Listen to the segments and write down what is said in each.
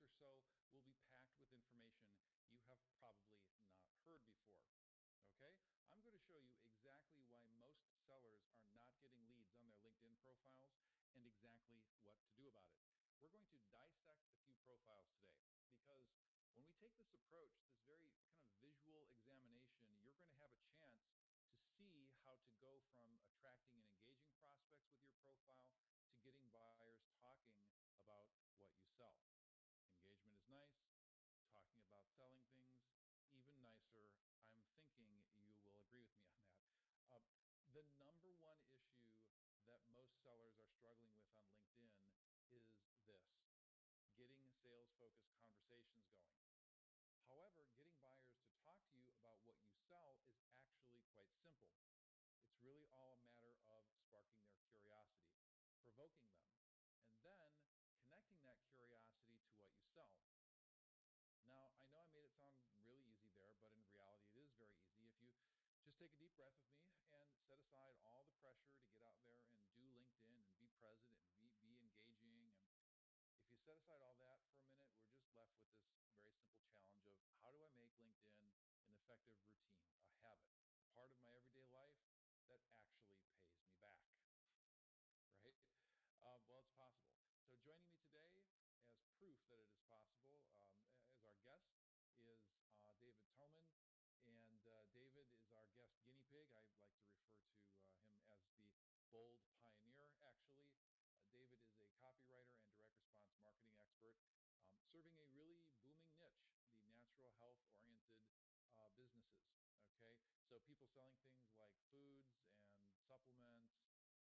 or so will be packed with information you have probably not heard before. Okay? I'm going to show you exactly why most sellers are not getting leads on their LinkedIn profiles and exactly what to do about it. We're going to dissect a few profiles today because when we take this approach, this very kind of visual examination, you're going to have a chance to see how to go from attracting and engaging prospects with your profile to getting buyers talking about what you sell. Engagement is nice. Talking about selling things, even nicer. I'm thinking you will agree with me on that. Uh, the number one issue that most sellers are struggling with on LinkedIn is this: getting sales-focused conversations going. However, getting buyers to talk to you about what you sell is actually quite simple. It's really all a matter of sparking their curiosity, provoking them, and then connecting that curiosity to what you sell. Now, I know I made it sound really easy there, but in reality, it is very easy. If you just take a deep breath with me and set aside all the pressure to get out there and do LinkedIn and be present and be engaging. And if you set aside all that for a minute, we're just left with this very simple challenge of how do I make LinkedIn an effective routine, a habit, a part of my everyday life that actually pays me back, right? Well, it's possible. So joining me today as proof that it is possible as our guest is David Toman. And David is our guest guinea pig. I like to refer to him as the bold pioneer, actually. David is a copywriter and direct response marketing expert serving a really booming niche, the natural health oriented businesses. Okay, so people selling things like foods and supplements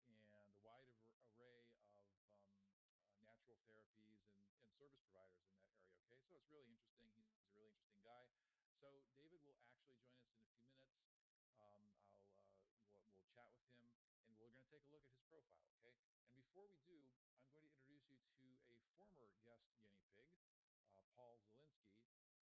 and a wide array of natural therapies and service providers in that area. Okay, so it's really interesting. He's a really interesting guy. So David will actually join us in a few minutes. We'll chat with him, and we're going to take a look at his profile. Okay,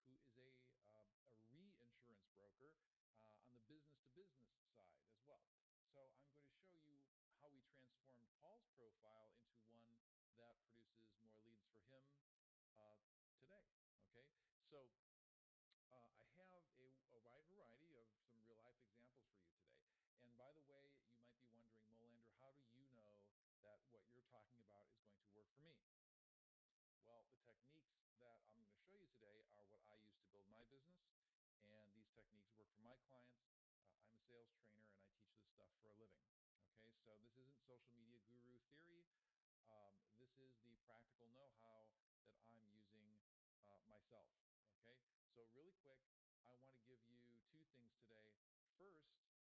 and before we do, I'm going to introduce you to a former guest guinea pig, Paul Zielinski, who is a reinsurance broker on the business to business side as well. So I'm going to show you how we transformed Paul's profile into one that produces more leads for him today. Okay, so I have a wide variety of some real life examples for you today. And by the way, you might be wondering, Molander, how do you know that what you're talking about is going to work for me? Well, the techniques that I'm going to show you today are what I use to build my business, and these techniques work for my clients. I'm a sales trainer and I teach this stuff for a living. Okay, so this isn't social media guru theory. This is the practical know-how that I'm using myself. Okay, so really quick, I want to give you two things today. First, I need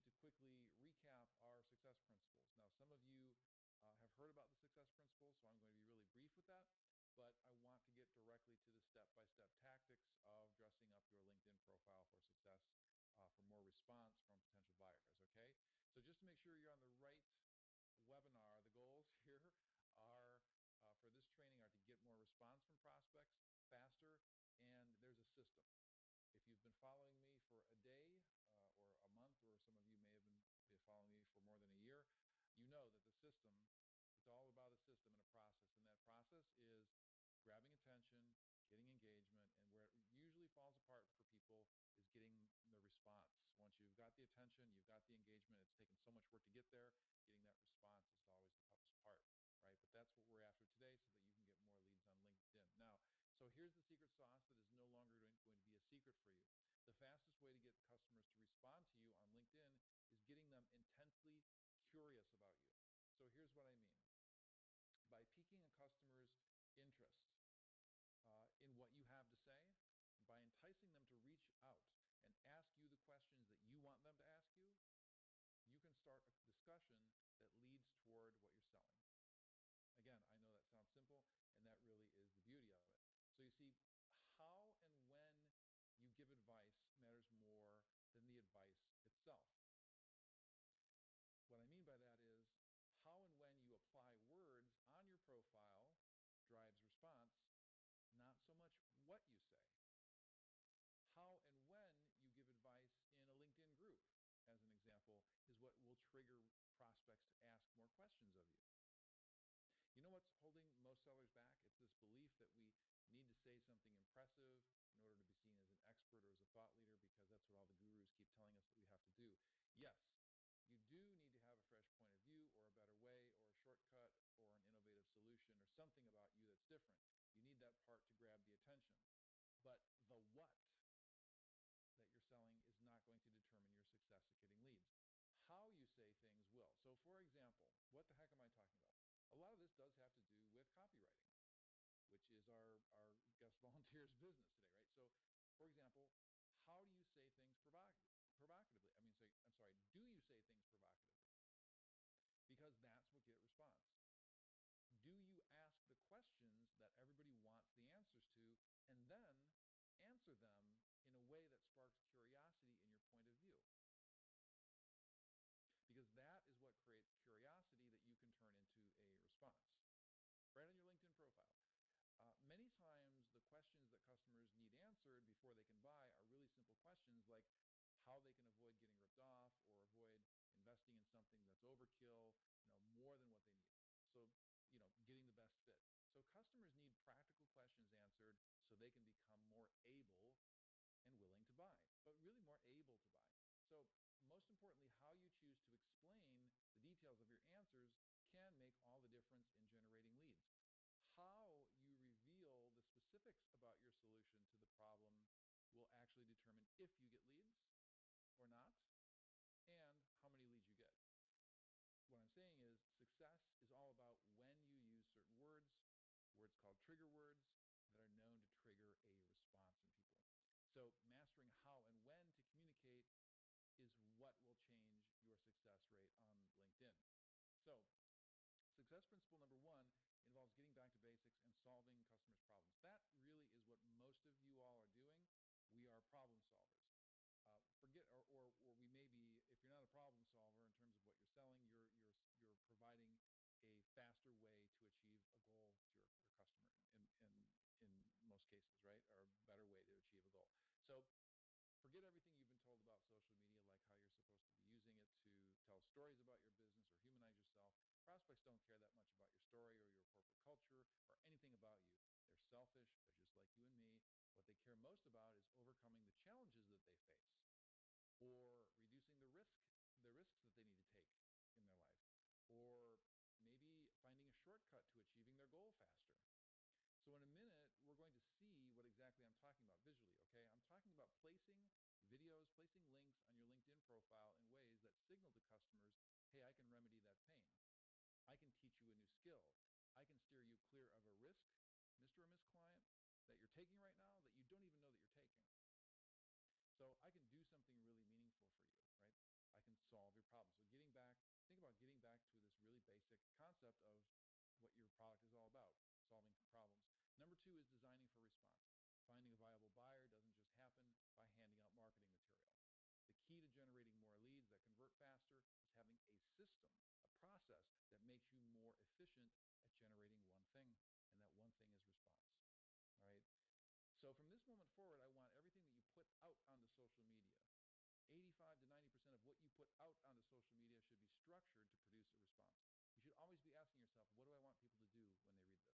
to quickly recap our success principles. Now, some of you have heard about the success principles, so I'm going to be really brief with that, but I want to get directly to the step-by-step tactics of dressing up your LinkedIn profile for success, for more response from potential buyers. Okay, so just to make sure you're on the right webinar, the goals here are for this training are to get more response from prospects faster, and there's a system. If you've been following me for a day or a month, or some of you may have been following me for more than a year, you know that the system, it's all about a system and a process, and that process is grabbing attention, getting engagement, and where it usually falls apart for people is getting the response. Once you've got the attention, you've got the engagement, it's taken so much work to get there, getting that response is always the toughest part, right? But that's what we're after today so that you can get more leads on LinkedIn. Now, so here's the secret sauce that is no longer going to be a secret for you. The fastest way to get customers to respond to you on LinkedIn is getting them intensely curious about you. So here's what I mean. By piquing a customer's interest in what you have to say, by enticing them to reach out and ask you the questions that you want them to ask you, you can start a discussion that leads toward what you're selling. Again, I know that sounds simple, and that really is the beauty of it. So you see, how and when you give advice matters more than the advice itself. What I mean by that is how and when you apply words on your profile drives response, not so much what you say. How and when you give advice in a LinkedIn group, as an example, is what will trigger prospects to ask more questions of you. You know what's holding most sellers back? It's this belief that we You need to say something impressive in order to be seen as an expert or as a thought leader, because that's what all the gurus keep telling us that we have to do. Yes, you do need to have a fresh point of view or a better way or a shortcut or an innovative solution or something about you that's different. You need that part to grab the attention. But the what that you're selling is not going to determine your success at getting leads. How you say things will. So for example, what the heck am I talking about? A lot of this does have to do with copywriting, which is our guest volunteers business today, right? So for example, how do you say things provocatively? I'm sorry, do you say things provocatively? Because that's what get response. Do you ask the questions that everybody wants the answers to, and then answer them in a way that sparks curiosity in your point of view? Because that is what creates curiosity that you can turn into a response. Right on your LinkedIn profile. Many times the questions that customers need answered before they can buy are really simple questions, like how they can avoid getting ripped off or avoid investing in something that's overkill, more than what they need. So, getting the best fit. So customers need practical questions answered so they can become more able and willing to buy, but really more able to buy. So most importantly, how you choose to explain the details of your answers can make all the difference in generating leads. How you reveal the specifics about your solution to the problem will actually determine if you get leads or not, and how many leads you get. What I'm saying is success is all about when you use certain words called trigger words, that are known to trigger a response in people. So mastering how and when to communicate is what will change your success rate on LinkedIn. So success principle number one involves getting back to basics and solving customers' problems. That really is what most of you all are doing. We are problem solvers. Or we may be, if you're not a problem solver in terms of what you're selling, you're providing a faster way to achieve a goal to your customer in most cases, right? Or a better way to achieve a goal. So forget everything you've been told about social media, like how you're supposed to be using it to tell stories about your business or humanize yourself. Prospects don't care that much about your story or your corporate culture or anything about you. They're selfish. They're just like you and me. What they care most about is overcoming the challenges that they face, or reducing the risks that they need to take in their life, or maybe finding a shortcut to achieving their goal faster. So in a minute, we're going to see what exactly I'm talking about visually, okay? I'm talking about placing videos, placing links on your LinkedIn profile in ways that signal to customers, hey, I can remedy that pain. I can teach you a new skill. I can steer you clear of a risk, Mr. or Miss Client, that you're taking right now that you don't even know that you're taking. So I can do something really meaningful for you, right? I can solve your problem. So think about getting back to this really basic concept of what your product is all about, solving problems. Number two is designing for response. Finding a viable buyer doesn't just happen by handing out marketing material. The key to generating more leads that convert faster is having a system, a process that makes you more efficient at generating one thing, and that one thing is response, all right? So from this moment forward, I want everything that you put out onto social media, 85 to 90% of what you put out onto social media should be structured to produce a response. You should always be asking yourself, what do I want people to do when they read this?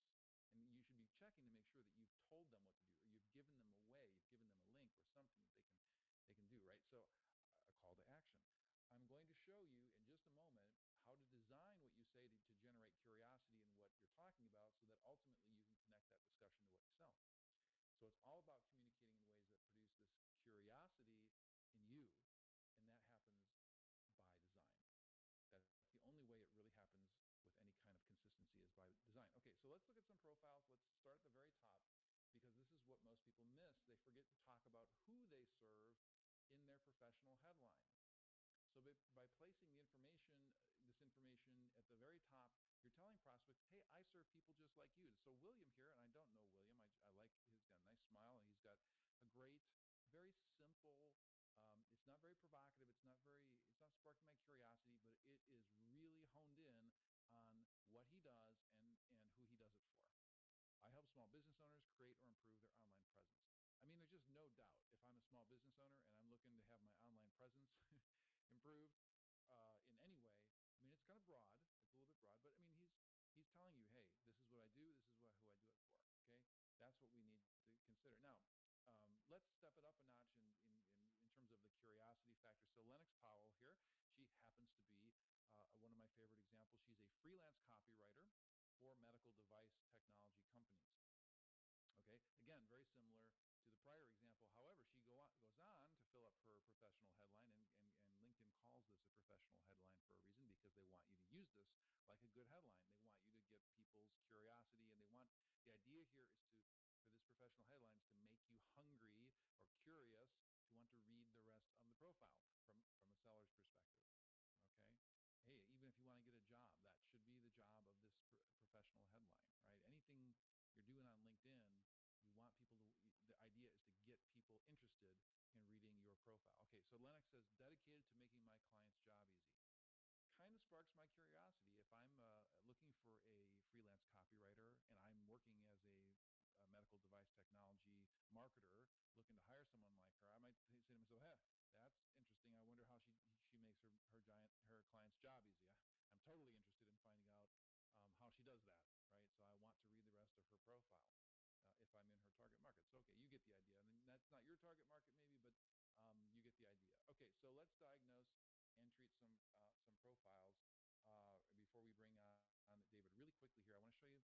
And you should be checking to make sure that you've told them what to do, or you've given them a way, you've given them a link or something that they can do, right? So a call to action. I'm going to show you in just a moment how to design what you say to generate curiosity in what you're talking about, so that ultimately you can connect that discussion to what you sell. So it's all about communicating in ways that produce this curiosity in you, and that happens by design. That's the only way it really happens with any kind of consistency, is by design. Okay, so let's look at some profiles. Let's start at the very top, because this is what most people miss. They forget to talk about who they serve in their professional headline. So by placing this information at the very top, you're telling prospects, hey, I serve people just like you. So William here, and I don't know William, I like, he's got a nice smile, and he's got a great, very simple, it's not very provocative, it's not sparking my curiosity, but it is really honed in on what he does and who he does it for. I help small business owners create or improve their online presence. I mean, there's just no doubt, if I'm a small business owner and I'm looking to have my online presence improved in any way, I mean, it's kind of broad, it's a little bit broad, but I mean, he's telling you, hey, this is what I do, this is who I do it for, okay? that's what we need to consider. Now, let's step it up a notch in terms of the curiosity factor. So Lennox Powell here, she happens to be one of my favorite examples. She's a freelance copywriter for medical device technology companies. Okay, again, very similar to the prior example. However, she goes on to fill up her professional headline, and LinkedIn calls this a professional headline for a reason, because they want you to use this like a good headline. They want you to get people's curiosity, and the idea here is for this professional headline is to make you hungry or curious to want to read the rest of the profile from a seller's perspective. Okay. Hey, even if you want to get a job, that should be the job of this professional headline, right? Anything you're doing on LinkedIn, you want people to, the idea is to get people interested in reading your profile. Okay, so Lennox says, dedicated to making my client's job easy. Kind of sparks my curiosity. If I'm looking for a freelance copywriter and I'm working as a medical device technology marketer looking to hire someone like her, I might say to myself, hey, that's interesting. I wonder how she makes her client's job easy. I'm totally interested in finding out how she does that, right? So I want to read the rest of her profile if I'm in her target market. So, okay, you get the idea. And that's not your target market maybe, but you get the idea. Okay, so let's diagnose and treat some profiles before we bring on David. Really quickly here, I want to show you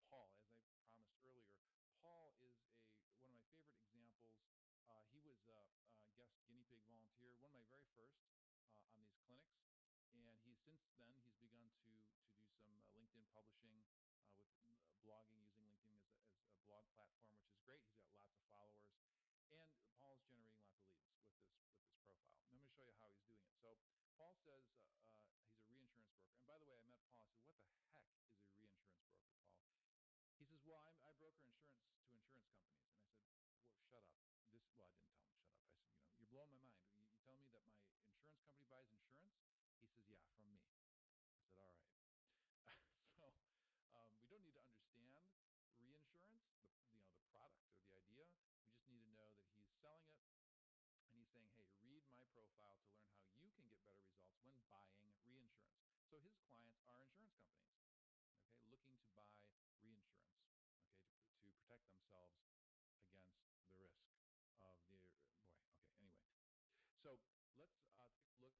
Paul. As I promised earlier, Paul is one of my favorite examples. He was a guest guinea pig volunteer, one of my very first on these clinics. And since then he's begun to do some LinkedIn publishing with blogging, using LinkedIn as a blog platform, which is great. He's got lots of followers, and Paul's generating lots of leads with this profile. And I'm going to show you how he's doing it. So Paul says he's a reinsurance broker. And by the way, I met Paul. I said, "What the heck is a reinsurance broker, Paul?" He says, "Well, I broker insurance to insurance companies." And I said, "Well, shut up." Well, I didn't tell him shut up. I said, "You're blowing my mind. You tell me that my insurance company buys insurance?" He says, "Yeah, from me." I said, "All right." So we don't need to understand reinsurance, the product or the idea. We just need to know that he's selling it, and he's saying, hey, read my profile to learn how you can get better results when buying reinsurance. So his clients are insurance companies, okay, looking to buy reinsurance, okay, to protect themselves against the risk of okay, anyway. So let's take a look down here at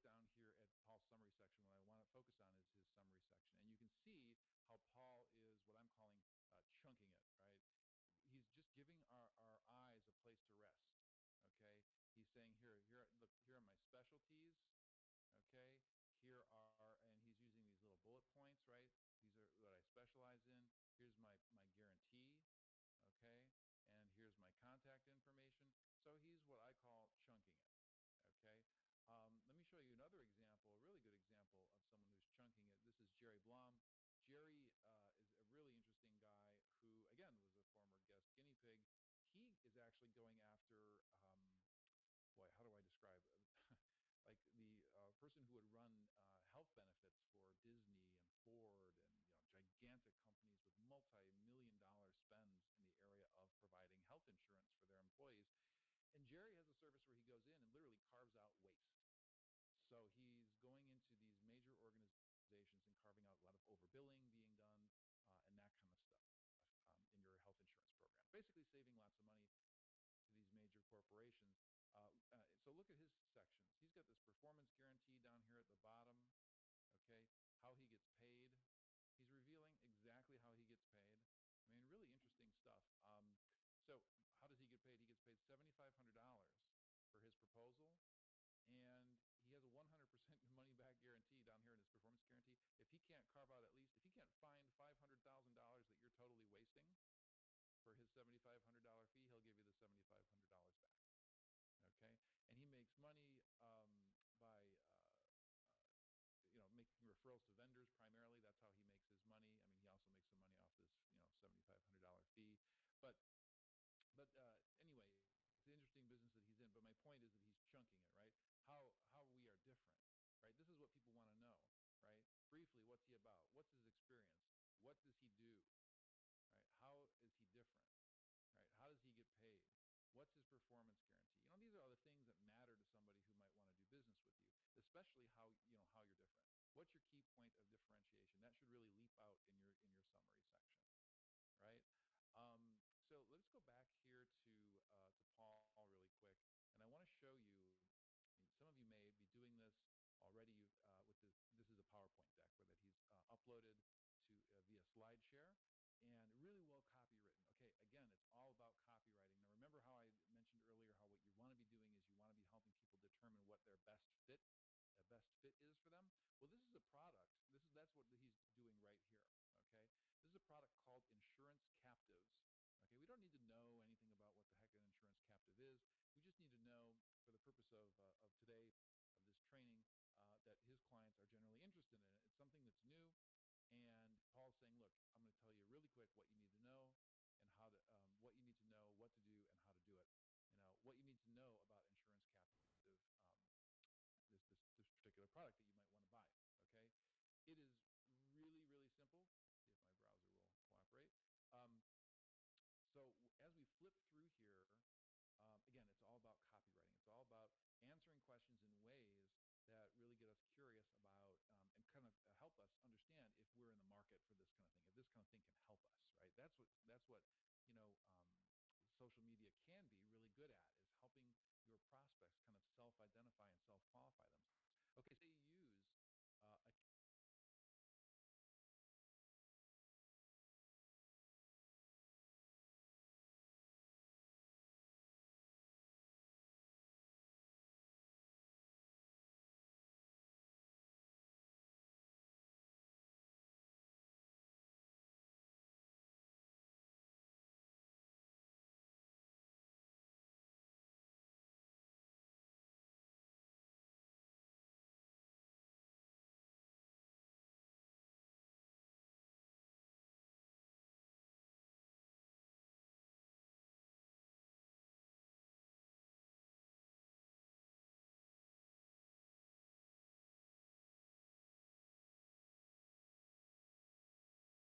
Paul's summary section. What I want to focus on is his summary section. And you can see how Paul is what I'm calling chunking it, right? He's just giving our eyes a place to rest, okay? He's saying, look, here are my specialties, okay? And he's using these little bullet points, right? These are what I specialize in. Here's my guarantee, okay? And here's my contact information. So he's what I call chunking it. Okay, let me show you another example, a really good example of someone who's chunking it. This is Jerry Blom. Jerry is a really interesting guy who, again, was a former guest guinea pig. He is actually going after, how do I describe it? Like the person who would run health benefits for Disney and Ford and gigantic companies with multi-million-dollar spends in the area of providing health insurance for their employees. And Jerry has a service where he goes in and literally carves out waste. So he's going into these major organizations and carving out a lot of overbilling being done and that kind of stuff in your health insurance program. Basically saving lots of money to these major corporations. So look at his sections. He's got this performance guarantee down here at the bottom, okay, how he gets paid. He's revealing exactly how he gets paid. I mean, really interesting stuff. So how does he get paid? He gets paid $7,500 for his proposal, and he has a 100% money-back guarantee down here in his performance guarantee. If he can't if he can't find $500,000 that you're totally wasting for his $7,500 fee, he'll give you the $7,500 back. Okay, and he makes money by making referrals to vendors primarily. That's how he makes his money. I mean, he also makes some money off this $7,500 fee, but anyway, it's an interesting business that he's in. But my point is that he's chunking it, right? How we are different, right? This is what people want to know, right? Briefly, what's he about? What's his experience? What does he do, right? How is he different, right? How does he get paid? What's his performance guarantee? These are all the things that matter to somebody who might want to do business with you, especially how you're different. What's your key point of differentiation? That should really leap out in your summary section, right? So let's go software that he's uploaded to via SlideShare, and really well copywritten. Okay, again, it's all about copywriting. Now, remember how I mentioned earlier how what you want to be doing is you want to be helping people determine what their best fit is for them. Well, this is a product. That's what he's doing right here. Okay, this is a product called Insurance Captives. Okay, we don't need to know anything about what the heck an insurance captive is. We just need to know, for the purpose of today, of this training, that his clients are generally interested in it. It's something that's new, and Paul's saying, "Look, I'm going to tell you really quick what you need to know, and how to, what you need to know, what to do, and how to do it. What you need to know about Insurance Captive, um, this particular product that you might want to buy." Okay, it is really simple. See if my browser will cooperate. Um, so as we flip through here, again, it's all about copywriting. It's all about answering questions in ways that really get us curious about and kind of help us understand if we're in the market for this kind of thing, if this kind of thing can help us, right? That's what you know social media can be really good at, is helping your prospects kind of self-identify and self-qualify themselves. Okay, so you use a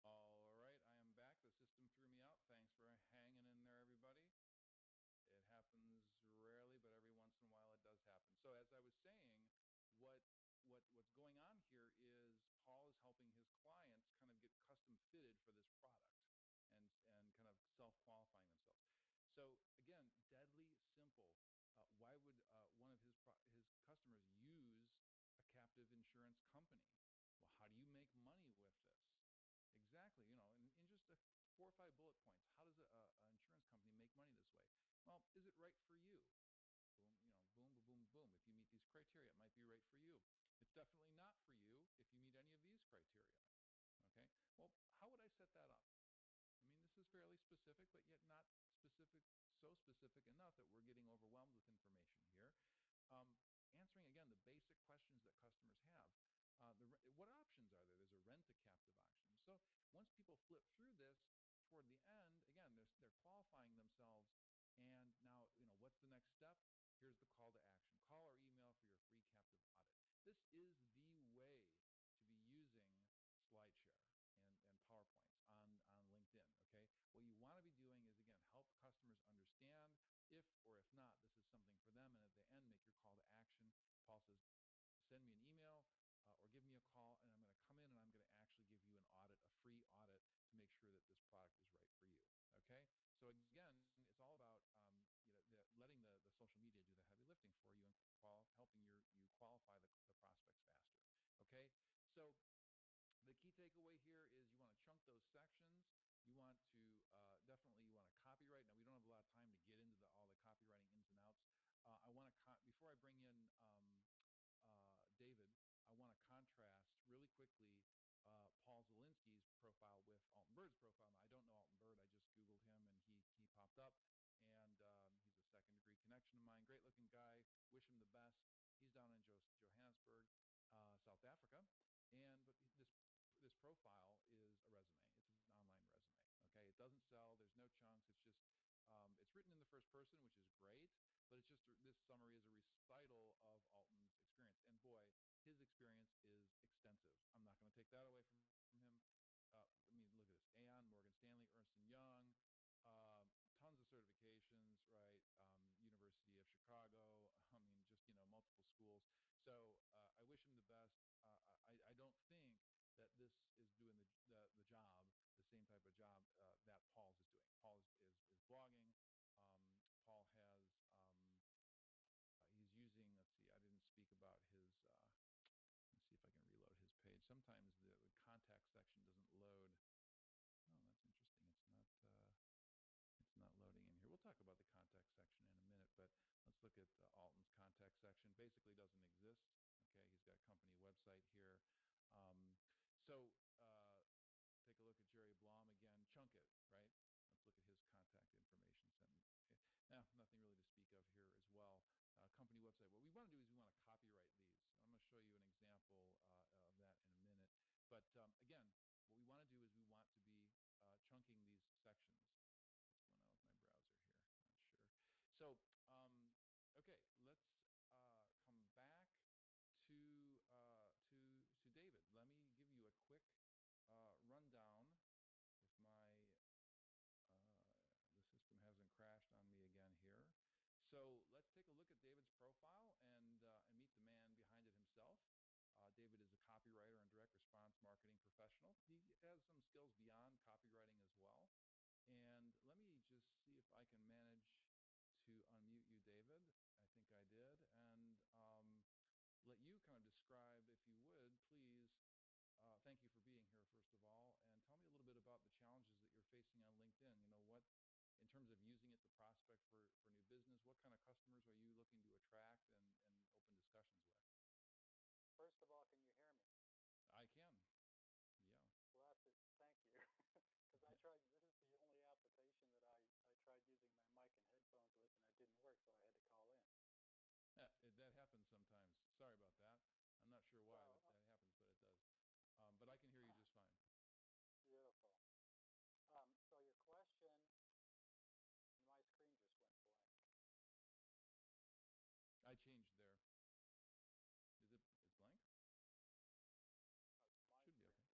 All right, I am back. The system threw me out. Thanks for hanging in there, everybody. It happens rarely, but every once in a while it does happen. So as I was saying, what's going on here is Paul is helping his clients kind of get custom fitted for this product, and kind of self-qualifying themselves. So again, deadly simple. Why would one of his customers use a captive insurance company? Well, how do you make money with this? Exactly. In just 4 or 5 bullet points, how does an insurance company make money this way? Well, is it right for you? Boom, boom, boom, boom, boom. If you meet these criteria, it might be right for you. It's definitely not for you if you meet any of these criteria. Okay. Well, how would I set that up? I mean, this is fairly specific, but yet not specific, so specific enough that we're getting overwhelmed with information here. Um, Answering again the basic questions that customers have. What options are there? There's a rent a captive option. So once people flip through this, toward the end, again, they're qualifying themselves. And now, what's the next step? Here's the call to action. Call or email for your free captive audit. This is the way to be using SlideShare and PowerPoints on LinkedIn. Okay, what you want to be doing is, again, help customers understand if or if not this is something for them, and at the end make your call to action. Paul says, send me an email or give me a call, and I'm going to come in and I'm going to actually give you an audit, a free audit, to make sure that this product is right for you. Okay, so again, it's all about letting the social media do the heavy lifting for you, and helping you qualify the prospects faster. Okay, so the key takeaway here is you want to chunk those sections. You want to definitely, you want to copyright. Now, we don't have a lot of time to get into all the copywriting ins and outs. I want to before I bring in David, I want to contrast really quickly Paul Zielinski's profile with Alton Bird's profile. Now, I don't know Alton Bird. I just Googled him, and he popped up, and he's a second-degree connection of mine. Great-looking guy. Wish him the best. He's down in Johannesburg, South Africa, but this profile is a resume. It's an online resume. Okay, it doesn't sell. There's no chunks. It's just it's written in the first person, which is great, but it's just this summary is a recital of Alton's experience. And boy, his experience is extensive. I'm not going to take that away from him. I mean, look at this: Aon, Morgan Stanley, Ernst and Young, tons of certifications, right? University of Chicago. I mean, just multiple schools. So I wish him the best. I don't think that this is doing the job, the same type of job that Paul's is doing. Paul is blogging. Paul has he's using. Let's see. I didn't speak about his. Let's see if I can reload his page. Sometimes section in a minute, but let's look at Alton's contact section. Basically doesn't exist. Okay, he's got a company website here. Um, so take a look at Jerry Blom again. Chunk it, right? Let's look at his contact information. Now, nothing really to speak of here as well. Company website. What we want to do is we want to copyright these. I'm going to show you an example of that in a minute. But again, what we want to do is we want to be chunking these sections. What's going on with my browser here? Not sure. So, okay, let's come back to David. Let me give you a quick rundown. If the system hasn't crashed on me again here. So let's take a look at David's profile and meet the man behind it himself. David is a copywriter and direct response marketing professional. He has some skills beyond copywriting as well. And let me just see if I can manage to unmute you, David. I think I did. And let you kind of describe, if you would, please. Thank you for being here, first of all. And tell me a little bit about the challenges that you're facing on LinkedIn. You know, what, in terms of using it to prospect for new business, what kind of customers are you looking to attract and open discussions with? First of all, can you hear me? I can. Yeah. Blessed. Thank you. Because this is the only application that I tried using my mic and headphones with, and it didn't work, so I had to call in. Yeah, that happens sometimes. Sorry about that. I'm not sure why that happens, but it does. But I can hear you just fine. Beautiful. So your question, my screen just went blank. I changed there. Is it blank? My should be okay.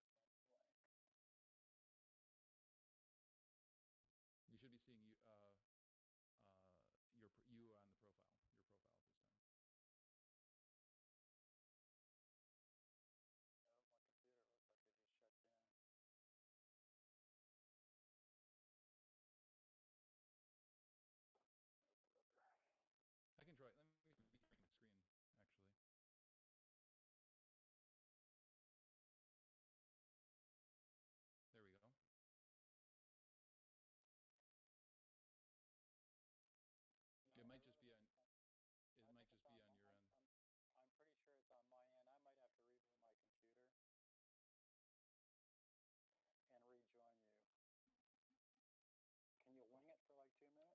Just went blank. You should be seeing you on the profile, your profile at this time. Oh, my computer looks like it just shut down. Oh, brother. I can try. Let me be sharing the screen, actually. There we go. No, it might just be on. It might just be on your end. I'm pretty sure it's on my end. I might have to reboot my computer and rejoin you. Can you wing it for like 2 minutes?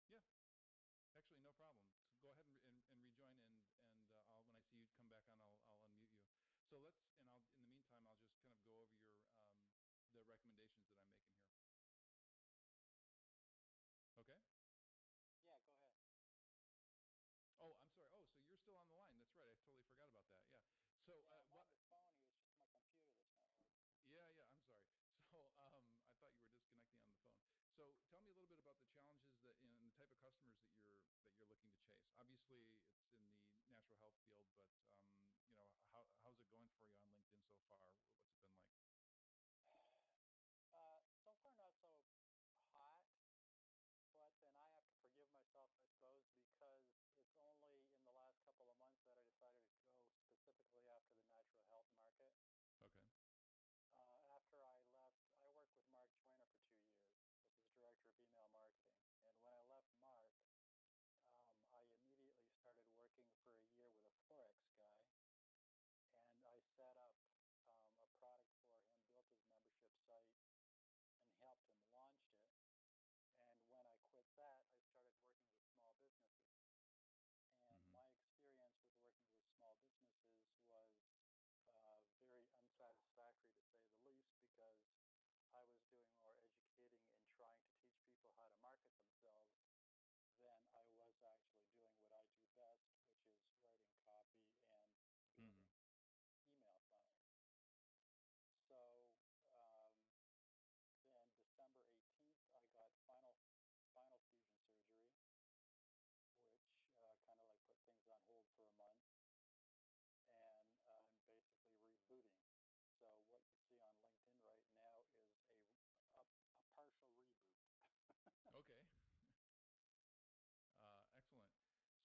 Yep, I can. Yeah. Actually, no problem. So go ahead and rejoin, and when I see you come back on, I'll unmute you. So in the meantime, I'll just kind of go over the recommendations that I'm making here. Okay? Yeah, go ahead. Oh, I'm sorry. Oh, so you're still on the line. That's right. I totally forgot about that. Yeah. So I'm on the phone. It's just my computer that's not working. Yeah, I'm sorry. So I thought you were disconnecting on the phone. So tell me a little bit about the challenges and the type of customers that you're looking to chase. Obviously, it's in the natural health field, but how's it going for you on LinkedIn so far? What's it been like? So far, not so hot. But then I have to forgive myself, I suppose, because it's only in the last couple of months that I decided to go specifically after the natural health market. Okay. After I left, I worked with Mark Joyner for 2 years as his director of email marketing. And when I left Mark, I immediately started working for a year with a Forex guy. And I set up a product for him, built his membership site, and helped him launch it. And when I quit that, I started working with small businesses. And my experience with working with small businesses was very unsatisfactory, to say the least, because I was doing more educating and trying to teach people how to market themselves than I was actually doing what I do best, which is writing copy and building email funnels. So then December 18th, I got spinal fusion surgery, which kind of like put things on hold for a month. And I'm basically rebooting. So what you see on LinkedIn right now is a partial reboot. Okay. Excellent.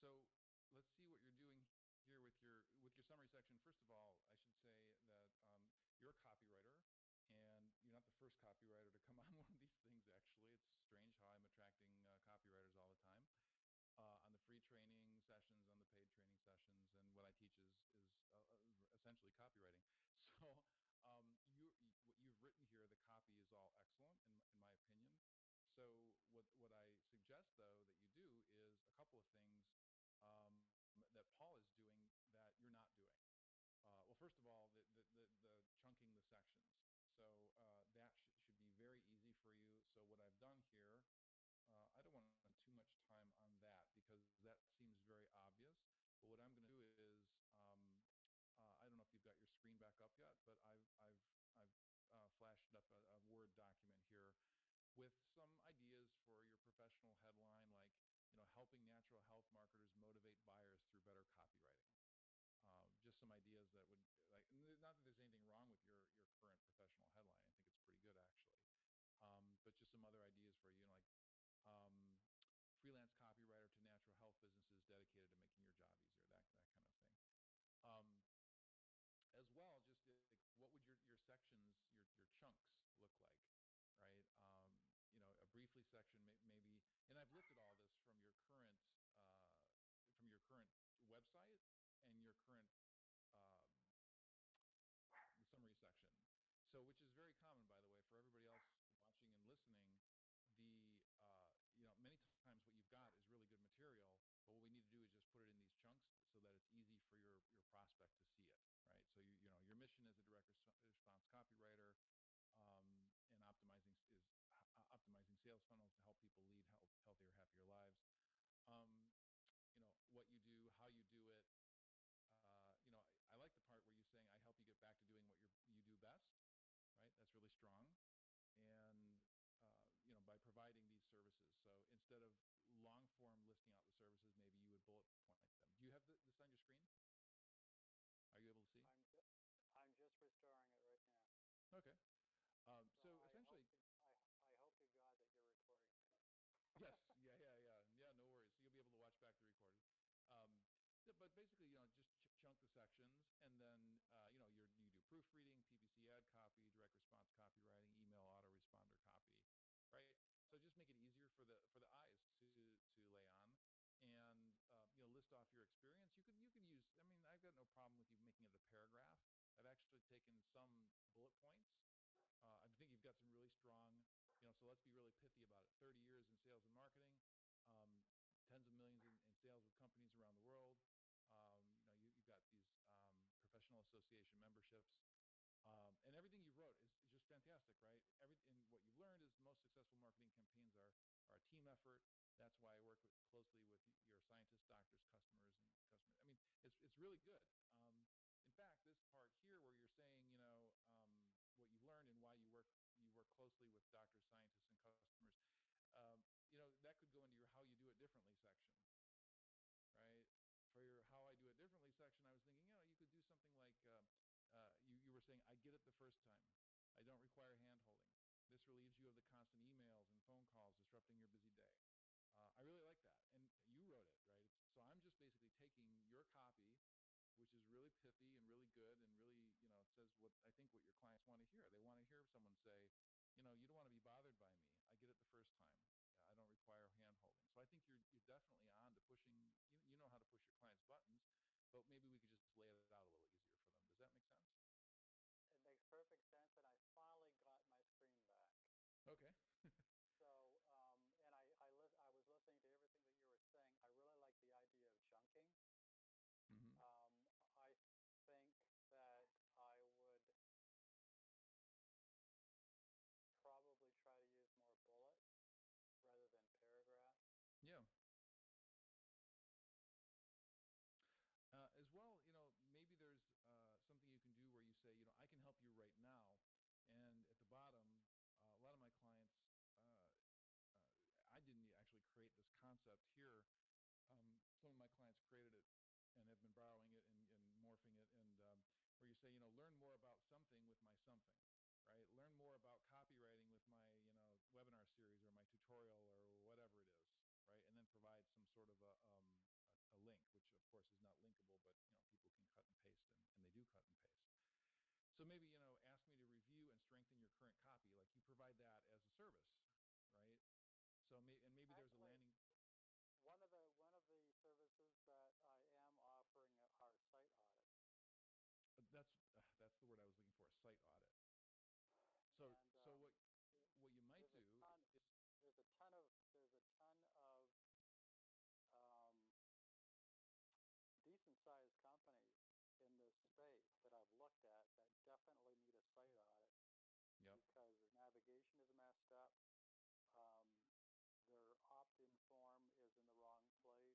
So let's see what you're doing here with your summary section. First of all, I should say that you're a copywriter, and you're not the first copywriter to come on one of these things. Actually, it's strange how I'm attracting copywriters all the time on the free training sessions, on the paid training sessions, and what I teach is essentially copywriting. So what you've written here, the copy is all excellent in my opinion. So what I suggest though that you do is a couple of things that Paul is doing that you're not doing. Well, first of all, the chunking the sections. So that should be very easy for you. So what I've done here, I don't want to spend too much time on that because that seems very obvious. But what I'm going to do is, I don't know if you've got your screen back up yet, but I've flashed up a Word document here with some ideas for your professional headline, like helping natural health marketers motivate buyers through better copywriting. Just some ideas that would like not that there's anything wrong with your current professional headline. I think it's pretty good actually. But just some other ideas for you, like um, freelance copywriter to natural health businesses dedicated to making your job easier, that kind of thing. Um, as well, just like, what would your sections, your chunks look like, right? A briefly section maybe, and I've lifted all this from your current website and your current um, the summary section. So, which is very common, by the way, for everybody else watching and listening. Many times what you've got is really good material, but what we need to do is just put it in these chunks so that it's easy for your prospect to see it, right? So your mission as a direct response copywriter and optimizing sales funnels to help people lead healthier, happier lives. Um, what you do, how you do it, I like the part where you're saying, I help you get back to doing what you do best, right? That's really strong. And, by providing these services. So instead of long form listing out the services, maybe you would bullet point them. Do you have this on your screen? Are you able to see? I'm just restoring it right now. Okay. So essentially, I hope to God that you're recording this. Yes. Yeah. No worries. So you'll be able to watch back the recording. But basically, just chunk the sections, and then you do proofreading, PPC ad copy, direct response copywriting, email autoresponder copy, right? So just make it easier for the eyes to lay on, and list off your experience. You can use. I mean, I've got no problem with you making it a paragraph. I've actually taken some bullet points. I think you've got some really strong. So let's be really pithy about it. 30 years in sales and marketing, um, tens of millions in sales with companies around the world. You've got these professional association memberships, and everything you wrote is just fantastic, right? And what you've learned is the most successful marketing campaigns are a team effort. That's why I work closely with your scientists, doctors, customers, and customers. I mean, it's really good. In fact, this part here where you're saying, what you've learned and why you work closely with doctors, scientists, and customers, that could go into your how you do it differently section, right? For your how I do it differently section, I was thinking, you could do something like you were saying, I get it the first time. I don't require hand holding. This relieves you of the constant emails and phone calls disrupting your busy day. I really like that. And you wrote it, right? So I'm just basically taking your copy, which is really pithy and really good and really, it says what your clients want to hear. They want to hear someone say, you don't want to be bothered by me. I get it the first time. I don't require hand holding. So I think you're definitely on to pushing, you know how to push your clients' buttons, but maybe we could just lay it out a little easier for them. Does that make sense? It makes perfect sense, and I finally got my screen back. Okay. So, and I was listening to everything that you were saying. I really like the idea of chunking. Mm-hmm. I think that I would probably try to use more bullets rather than paragraphs. Yeah. As well, maybe there's something you can do where you say, I can help you right now. And at the bottom, a lot of my clients, I didn't actually create this concept here. Some of my clients created it and have been borrowing it and morphing it. And where you say, learn more about something with my something, right? Learn more about copywriting with my, webinar series or my tutorial or whatever it is, right? And then provide some sort of a link, which of course is not linkable, but people can cut and paste, and they do cut and paste. So maybe ask me to review and strengthen your current copy. Like you provide that as a service, right? and maybe there's a Actually, landing. one of the services that I am offering are site audits, That's the word I was looking for, site audit. So and so what you might there's a do ton is, of um, decent sized companies in this space that I've looked at that definitely need a site audit yep, because their navigation is messed up. Um, their opt-in form is in the wrong place.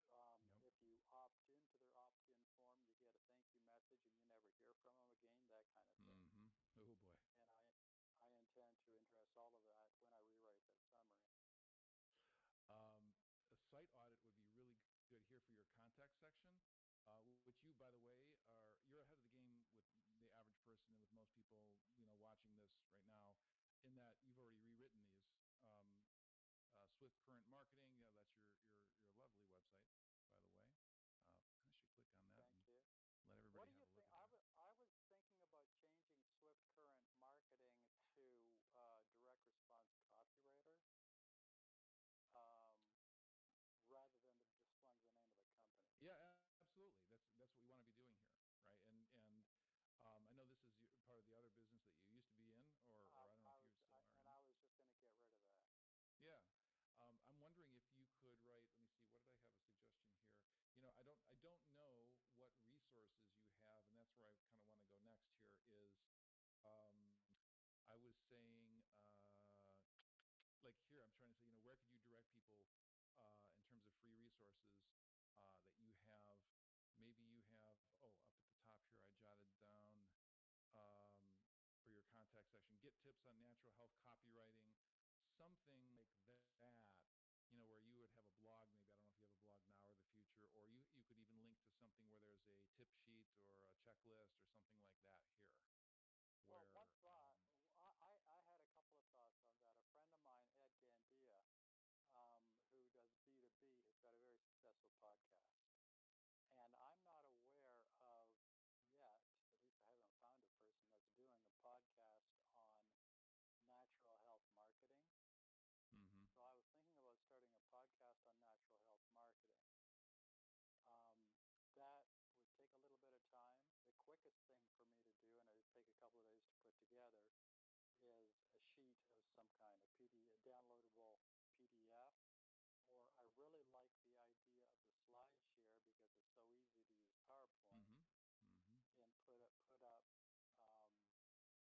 yep. If you opt into their opt-in form, you get a thank you message and you never hear from them again, that kind of thing. Mm-hmm. Oh boy. And I intend to address all of that when I rewrite that summary. A site audit would be really good here for your contact section, which you, by the way, you're ahead of the game with the average person and with most people, watching this right now, in that you've already rewritten these. Swift Current Marketing, that's your lovely website, by the way. I should click on that Thank and you. let everybody What do have you a look think? at that. I was thinking about changing Swift Current Marketing to Direct Response Copywriter um, rather than displaying the name of the company. Yeah, absolutely. That's what we want to be doing here, right? And I know this is part of the other business that you used to be in, or I don't know if you still are in. I was just going to get rid of that. Yeah. I'm wondering if you could write. Let me see. What did I have a suggestion here? I don't know what resources you have, and that's where I kind of want to go next. Here is, um, I was saying, like here, I'm trying to say, where could you direct people in terms of free resources that you have? Maybe you have. Oh, up at the top here, I jotted down for your contact section. Get tips on natural health copywriting, something like that. Where you would have a blog. Maybe I don't know if you have a blog now or the future, or you could even link to something where there's a tip sheet or a checklist or something like that here. Well, Where one thought, I had a couple of thoughts on that. A friend of mine, Ed Gandia, who does B2B, has got a very successful podcast. And I'm not aware of yet, at least I haven't found a person that's doing a podcast on natural health marketing. mm-hmm. So I was thinking about starting a podcast on natural health marketing. That would take a little bit of time. The quickest thing for me to do, and it would take a couple of days to put together, is a sheet of some kind, a downloadable PDF. Or I really like the idea of the slide share because it's so easy to use PowerPoint Mm-hmm. Mm-hmm. and um,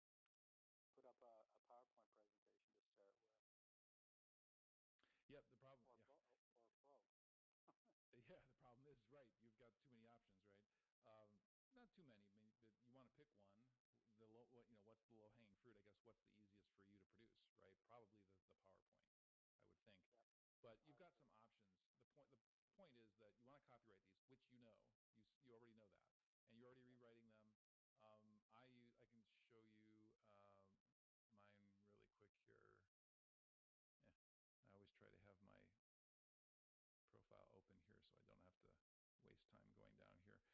put up a PowerPoint presentation to start with, Yep. The problem. or Yeah. or both. Yeah, the problem is, right, you've got too many options, right? Not too many. I mean, but you want to pick one. What's the low hanging fruit? I guess what's the easiest for you to produce, right? Probably the PowerPoint, I would think. Yep, But I you've got some agree. options. The point is that you want to copyright these, which you already know that, and you're already Yep. rewriting them. I can show you mine really quick here. Yeah, I always try to have my profile open here so I don't have to waste time going down here. What was I going to show you?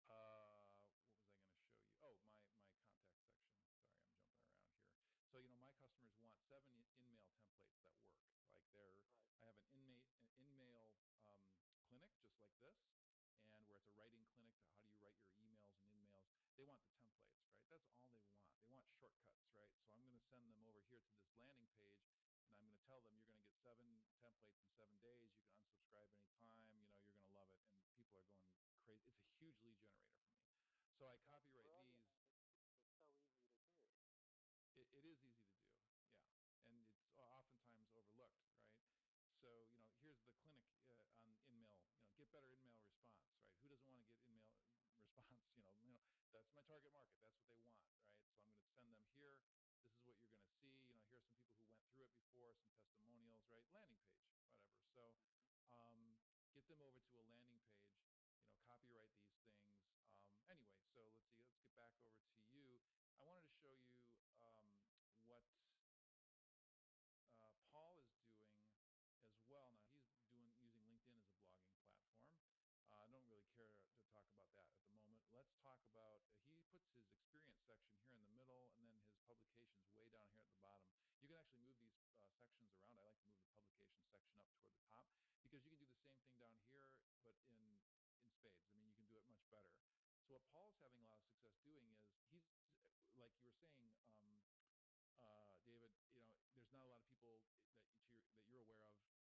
Oh, my contact section. Sorry, I'm jumping around here. So my customers want 7 in-mail templates that work. Like Right. I have an in-mail clinic just like this, and where it's a writing clinic. How do you write your emails and in-mails? They want the templates, right? That's all they want. They want shortcuts, right? So I'm going to send them over here to this landing page, and I'm going to tell them you're going to get 7 templates in 7 days. You can unsubscribe anytime. You're going to love it, and people are going crazy. It's a huge lead generator for me. So I That's copyright brilliant. these. It's so easy to do. It is easy to do, yeah, and it's oftentimes overlooked, right? So here's the clinic on in-mail. Get better in-mail response, right? Who doesn't want to get in-mail response? That's my target market. That's what they want, right? So I'm going to send them here. This is what you're going to see. Here are some people who went through it before, some testimonials, right? Landing page, whatever. So get them over to a landing page. Copyright these things. Anyway, so let's see. Let's get back over to you. I wanted to show you what Paul is doing as well. Now he's using LinkedIn as a blogging platform. I don't really care to talk about that at the moment. Let's talk about, he puts his experience section here in the middle and then his publications way down here at the bottom. You can actually move these sections around. I like to move the publication section up toward the top because you can do the same thing down here, but in spades. I mean, you can do it much better. So what Paul's having a lot of success doing is he's like you were saying, David. There's not a lot of people that you're aware of, doing a podcast.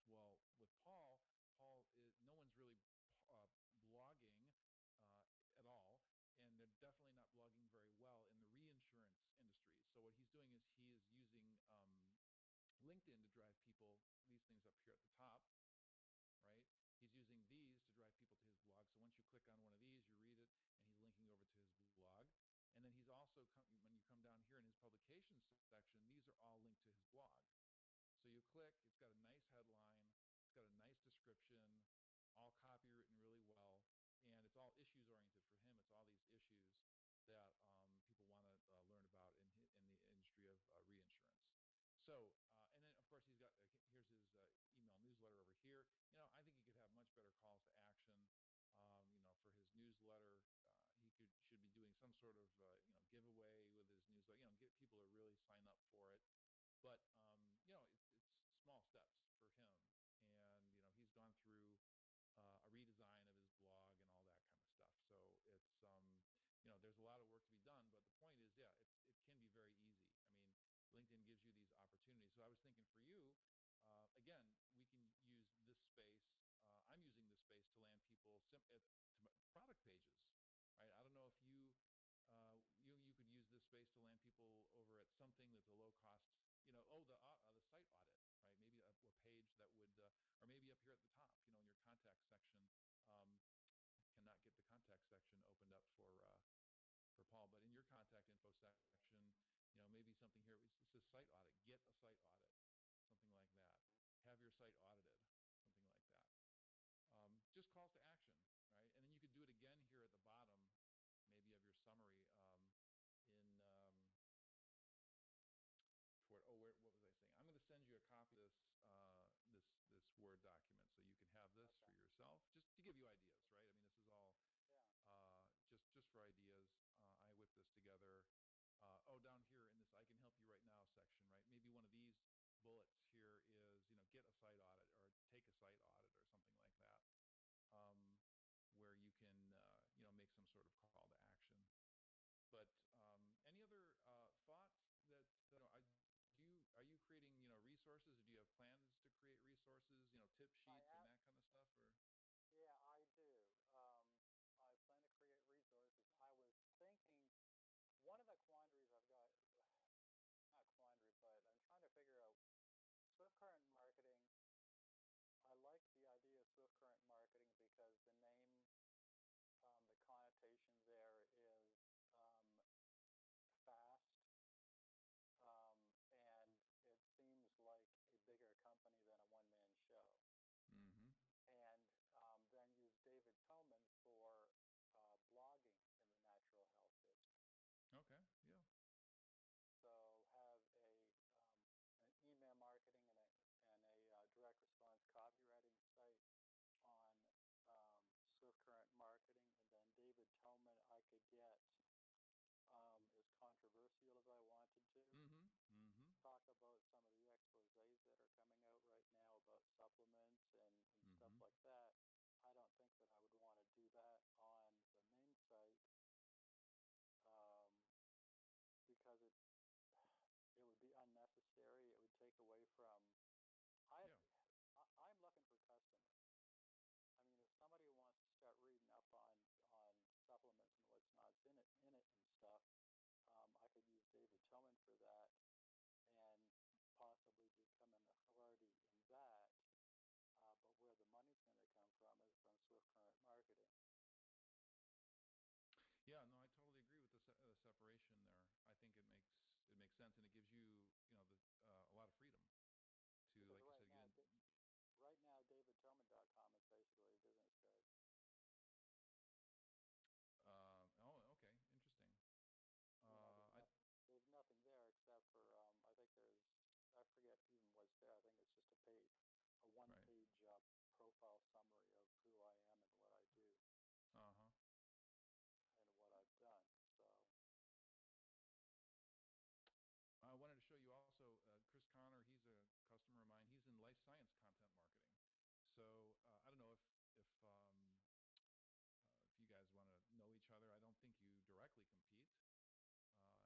Well, with Paul is no one's really uh, blogging uh, at all, and they're definitely not blogging very well in the reinsurance industry. So what he's doing is he is using LinkedIn to drive people. These things up here at the top, right? He's using these to drive people to his blog. So once you click on one of these, you read it, and he's linking over to his blog. And then he's also, when you come down here in his publications section, these are all linked to his blog. So you click, it's got a nice headline, it's got a nice description, all copywritten really well, and it's all issues oriented for him. It's all these issues that people want to learn about in the industry of reinsurance. So, and then of course he's got, here's his email newsletter over here. I think he could have much better calls to action. For his newsletter, he should be doing some sort of, giveaway with his newsletter, get people to really sign up for it. But it's small steps for him, and he's gone through a redesign of his blog and all that kind of stuff. So it's there's a lot of work to be done, but the point is, yeah, it can be very easy. I mean, LinkedIn gives you these opportunities. So I was thinking for you, again, we can use this space. I'm using this space to land people to product pages, right? I don't know if you could use this space to land people over at something that's a low cost, the site audit, right? Maybe a page that would, or maybe up here at the top, in your contact section. Cannot get the contact section opened up for Paul, but in your contact info section, maybe something here. It says site audit. Get a site audit, something like that. Have your site audited, something like that. Just calls to action, right? And then you could do it again here at the bottom, maybe of your summary in what was I saying? I'm going to send you a copy of this Word document so you can have this for yourself, just to give you ideas, right? I mean, this is all just for ideas. I whipped this together. Down here in this I can help you right now section, right? Maybe one of these bullets here is, get a site audit or take a site audit or something like that, where you can, make some sort of call to action. But any other thoughts that are you creating resources, or do you have plans to create resources, tip sheets and that kind of stuff? Or yeah, I do. I plan to create resources. I was thinking one of the quandaries I've got, not quandary, but I'm trying to figure out Swift Current Marketing. I like the idea of Swift Current Marketing because the name, the connotation there is fast, and it seems like a bigger company than a one-man show. Mm-hmm. And then use David Toman for blogging in the natural health business. Okay, yeah. So have an email marketing and a direct response copywriting site on Swift Current Marketing, and then David Toman I could get as controversial as I wanted to. Mm-hmm. Mm-hmm. Talk about some of the exposés that are coming out right now about supplements and stuff Mm-hmm. like that. I don't think that I would want to do that on the main site because it would be unnecessary. It would take away from. I'm looking for customers. I mean, if somebody wants to start reading up on supplements and what's not in it and stuff, I could use David Toman for that and possibly become an authority in that. But where the money's going to come from is from Swift Current Marketing. Yeah, no, I totally agree with the separation there. I think it makes sense, and it gives you, a lot of freedom to, Because like you said, again. Right now, DavidToman.com is basically a business card. Okay, interesting. There's nothing there except for I think I forget even what's there. I think it's just a one-page profile summary of who I am and what I do. Uh-huh. And what I've done. So I wanted to show you science content marketing. So I don't know if you guys want to know each other. I don't think you directly compete.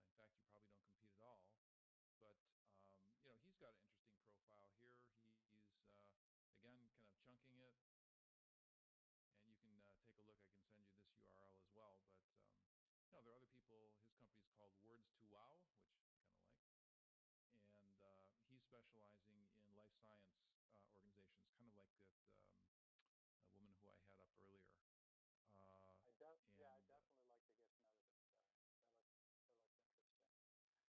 In fact, you probably don't compete at all. But he's got an interesting profile here. He's again kind of chunking it, and you can take a look. I can send you this URL as well. But there are other people. His company is called Words to Wow, which I kind of like, and he's specializing in life science organizations, kind of like that a woman who I had up earlier. I definitely like to get to know this guy.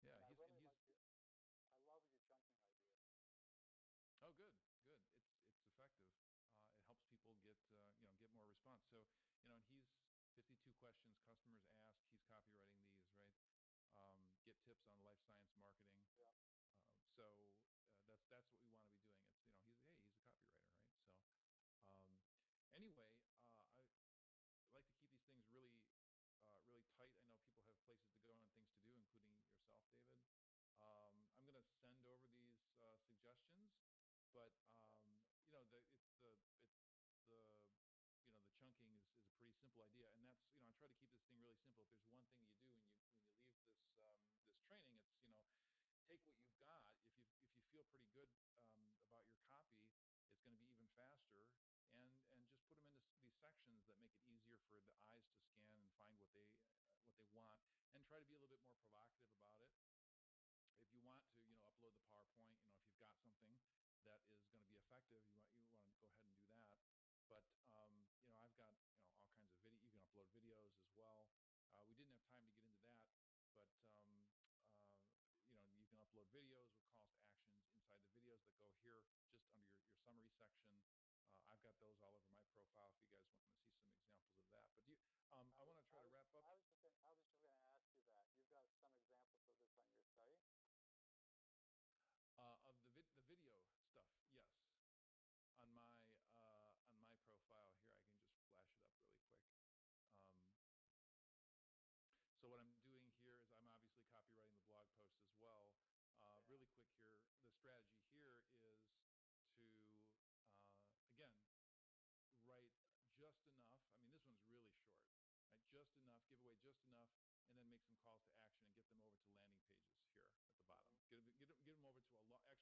That looks interesting. Yeah, And he's. I love your chunking idea. Oh, good, good. It's effective. It helps people get more response. So and he's 52 questions customers ask. He's copywriting these, right? Get tips on life science marketing. Yeah. That's what we want to be doing. It's he's a copywriter, right? So um, anyway, I like to keep these things really tight. I know people have places to go and things to do, including yourself, David. I'm going to send over these suggestions, but the chunking is a pretty simple idea, and that's I try to keep this thing really simple. If there's one thing you do when you leave this training, it's take what you've got. If you feel pretty good about your copy, it's going to be even faster. And just put them into these sections that make it easier for the eyes to scan and find what they want, and try to be a little bit more provocative about it. If you want to upload the PowerPoint, if you've got something that is going to be effective, you want to go ahead and do that. But I've got all kinds of video. You can upload videos as well. We didn't have time to get into that, but you can upload videos with calls to actions inside the videos that go here just under your summary section. I've got those all over my profile if you guys want to see some examples of that. But I want to try to wrap up. I was just going to ask you that. You've got some examples of this on your site? Of the video stuff, yes. On my profile here, I can just flash it up really quick. So what I'm doing here is I'm obviously copywriting the blog post as well. Really quick here, the strategy here is to again write just enough. I mean, this one's really short, right? Just enough, give away just enough, and then make some calls to action and get them over to landing pages here at the bottom.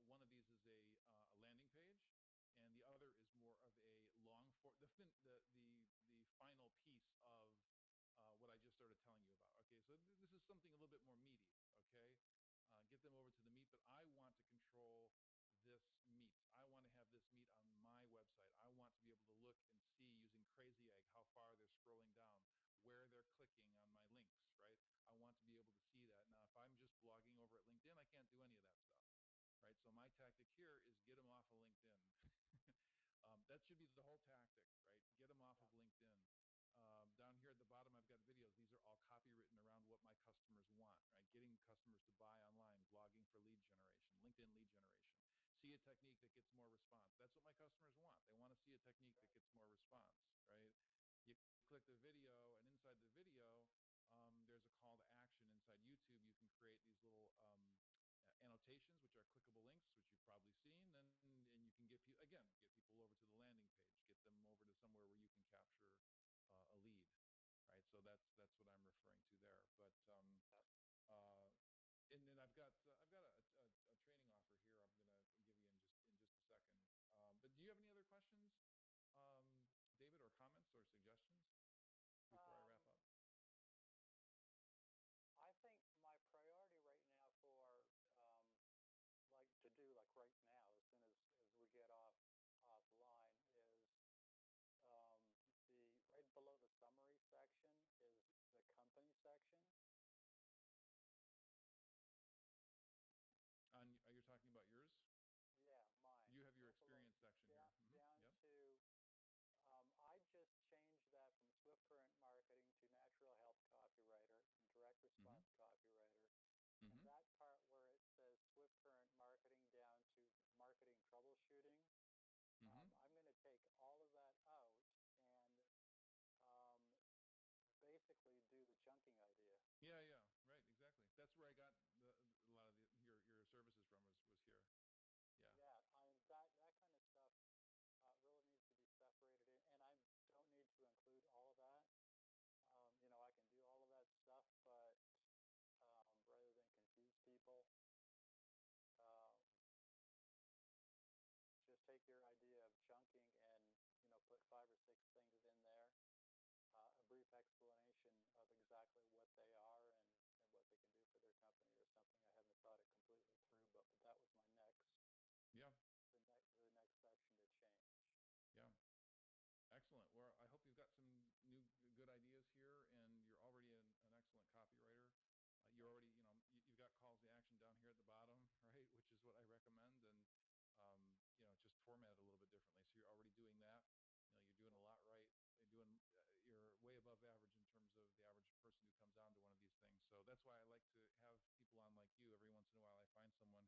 Get them over to actually, one of these is a landing page, and the other is more of a long form. The final piece of what I just started telling you about. Okay, so this is something a little bit more meaty. Okay, get them over to the meat, but I want to control this meat. I want to have this meat on my website. I want to be able to look and see using Crazy Egg how far they're scrolling down, where they're clicking on my links, right? I want to be able to see that. Now, if I'm just blogging over at LinkedIn, I can't do any of that stuff, right? So my tactic here is get them off of LinkedIn. That should be the whole tactic, right? Get them off of LinkedIn. Down here at the bottom, I've got videos. These are all copywritten around what my customers want, right? Getting customers to buy online, blogging for lead generation, LinkedIn lead generation. See a technique that gets more response. That's what my customers want. They want to see a technique that gets more response, right? You click the video, and inside the video, there's a call to action. Inside YouTube, you can create these little annotations, which are clickable links, which you've probably seen, and you can get people over to the landing page, get them over to somewhere where you can capture a lead, right? So that's what I'm referring to there. But and then I've got a training offer here. I'm going to give you in just a second. But do you have any other questions, David, or comments or suggestions before I wrap up? I think my priority right now for right now, as soon as we get offline, is the right below the summary section is the company section. Are you talking about yours? Yeah, mine. You have your experience section here. Down yep. to, I just changed that from Swift Current Marketing to Natural Health Copywriter and Direct Response Copywriter. And that part where it says Swift Current Marketing down to Marketing Troubleshooting, I'm going to take all of that out and basically do the chunking idea. Yeah, right, exactly. That's where I got a lot of your services from was here. Yeah. Yeah, that kind of stuff really needs to be separated in, and I don't need to include all of that. I can do all of that stuff, but rather than confuse people, uh, just take your idea of chunking and put 5 or 6 things in there, a brief explanation of exactly what they are and what they can do for their company or something. I haven't thought it completely through, but that was my next Yeah. the next section to change. Yeah. Excellent. Well, I hope you've got some new good ideas here, and you're already an excellent copywriter. You're already, you've got calls to action down here at the bottom, right? Which is what I recommend, and just format it a little bit differently. So you're already doing that. You're doing a lot right. You're way above average in terms of the average person who comes on to one of these things. So that's why I like to have people on like you. Every once in a while, I find someone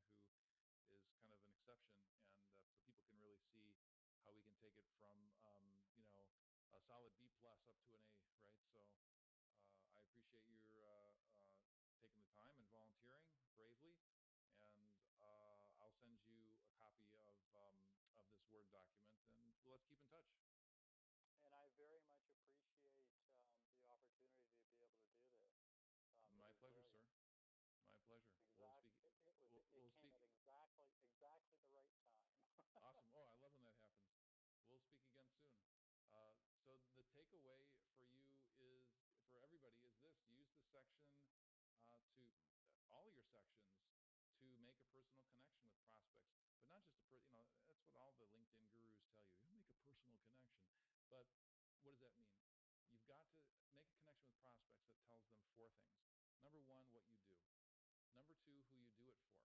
who is kind of an exception, and so people can really see how we can take it from a solid B plus up to an A, right? So I appreciate your taking the time and volunteering bravely, and I'll send you a copy of this Word document, and let's keep in touch. And I very much appreciate the opportunity to be able to do this. My pleasure, sir. My pleasure. It came at exactly the right time. Awesome. Oh, I love when that happens. We'll speak again soon. So the takeaway for you is, for everybody, is this: use the section to all your sections to make a personal connection with prospects, but not just that's what all the LinkedIn gurus tell you. You make a personal connection, but what does that mean? You've got to make a connection with prospects that tells them 4 things. Number 1, what you do. Number 2, who you do it for.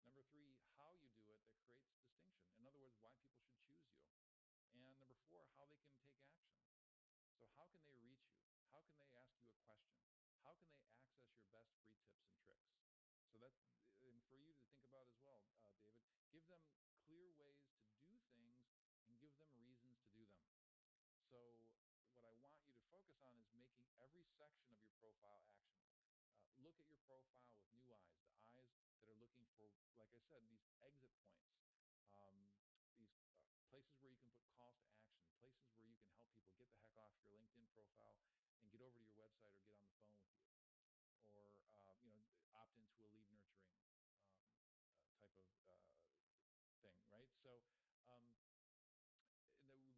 Number 3, how you do it that creates distinction. In other words, why people should choose you. And number 4, how they can take action. So how can they reach you? How can they ask you a question? How can they access your best free tips and tricks? So that's, and for you to think about as well, David, give them clear ways to do things and give them reasons to do them. So what I want you to focus on is making every section of your profile actionable. Look at your profile with new eyes, the eyes that are looking for, like I said, these exit points, these places where you can put calls to action, places where you can help people get the heck off your LinkedIn profile and get over to your website or get on the phone with you, or opt into a lead nurturing type of thing, right? So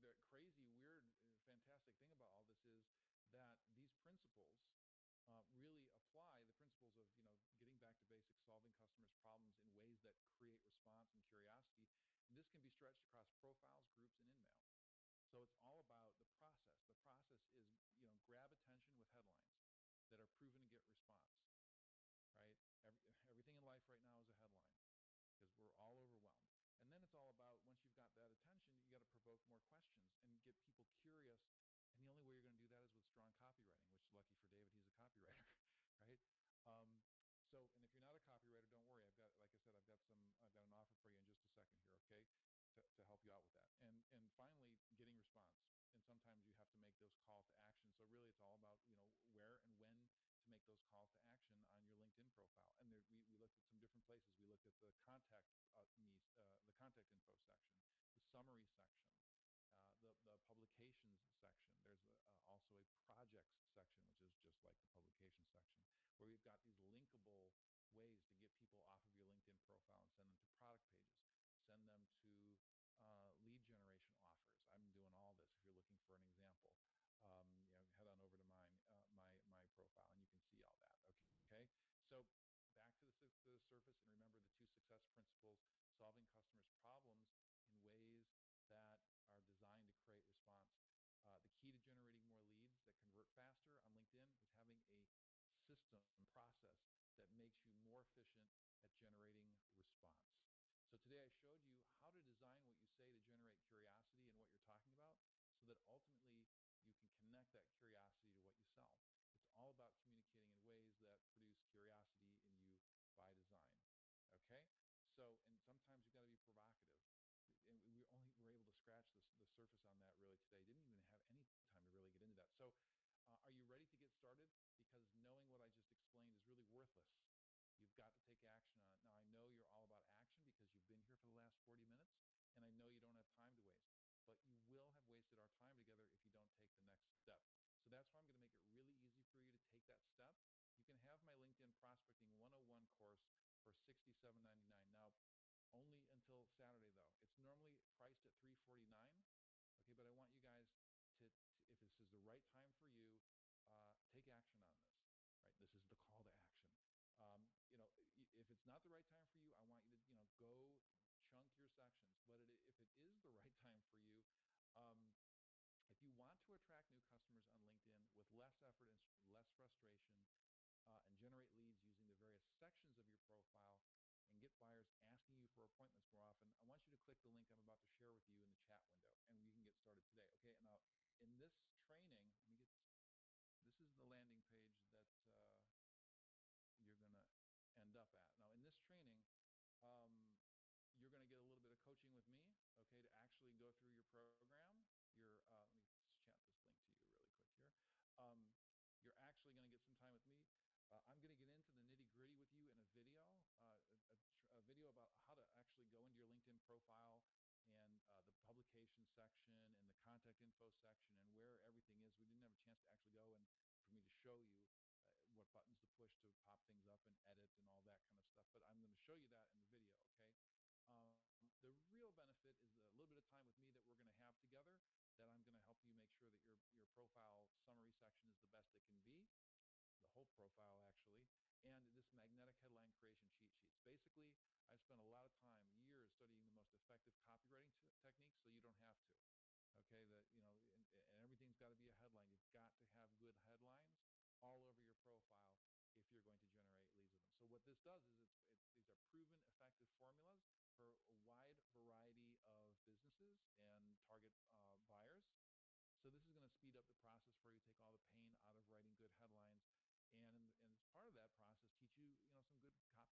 the crazy, weird, fantastic thing about all this is that these principles really apply, the principles of getting back to basics, solving customers' problems in ways that create response and curiosity. And this can be stretched across profiles, groups, and InMail. So it's all about the process. The process is grab attention with headlines that are proven to get response, right? Everything in life right now is a headline because we're all overwhelmed. And then it's all about, once you've got that attention, you got to provoke more questions and get people curious. And the only way you're going to do that is with strong copywriting, which, lucky for David, he's a copywriter, right? And if you're not a copywriter, don't worry. Like I said, I've got an offer for you in just a second here, okay, to help you out with that. And finally, getting response. And sometimes you have to make those calls to action. So really, it's all about where and when to make those calls to action on your LinkedIn profile. And we looked at some different places. We looked at the contact the contact info section, the summary section, the publications section. There's also a projects section, which is just like the publication section, where we've got these linkable ways to get people off of your LinkedIn profile and send them to product pages, send them to lead generation offers. I'm doing all this. If you're looking for an example, head on over to my profile and you can see all that. Okay, so back to the surface, and remember the 2 success principles: solving customers' problems in ways that are designed to create response. The key to generating more leads that convert faster on LinkedIn is having a system process that makes you more efficient at generating response. So today I showed you how to design what you say to generate curiosity in what you're talking about, so that ultimately you can connect that curiosity to what you sell. It's all about communicating in ways that produce curiosity in you by design. Okay? So, and sometimes you've got to be provocative. And we only were able to scratch the surface on that really today. Didn't even have any time to really get into that. So, are you ready to get started? Because knowing what I just explained is really worthless. You've got to take action on it. Now, I know you're all about action because you've been here for the last 40 minutes. and I know you don't have time to waste, but you will have wasted our time together if you don't take the next step. So that's why I'm going to make it really easy for you to take that step. You can have my LinkedIn Prospecting 101 course for $67.99. Now, only until Saturday though. It's normally priced at $349. Okay, but I want you guys to if this is the right time for you, take action on this. Right, this is the call to action. If it's not the right time for you, I want you to go chunk your sections. But if it is the right time for you, um, if you want to attract new customers on LinkedIn with less effort and less frustration, and generate leads using the various sections of your profile and get buyers asking you for appointments more often, I want you to click the link I'm about to share with you in the chat window, and we can get started today. Okay, and now in this training, this is the landing page that you're going to end up at. Now, in this training, you're going to get a little bit of coaching with me, okay, to actually go through your program. Let me chat this link to you really quick here. You're actually going to get some time with me. I'm going to get into the nitty-gritty with you in a video, a video about how to actually go into your LinkedIn profile and the publication section and the contact info section and where everything is. We didn't have a chance to actually go and for me to show you what buttons to push to pop things up and edit and all that kind of stuff. But I'm going to show you that in the video, okay? The real benefit is a little bit of time with me that we're going to have together, that I'm going to help you make sure that your profile summary section is the best it can be, the whole profile actually, and this magnetic headline creation cheat sheets. Basically, I've spent a lot of time, years, studying the most effective copywriting techniques so you don't have to. Okay, and everything's got to be a headline. You've got to have good headlines all over your profile if you're going to generate leads with them. So what this does is these are proven effective formulas for a wide variety of businesses and target buyers. So this is going to speed up the process for you, take all the pain out of writing good headlines, and as part of that process, teach you some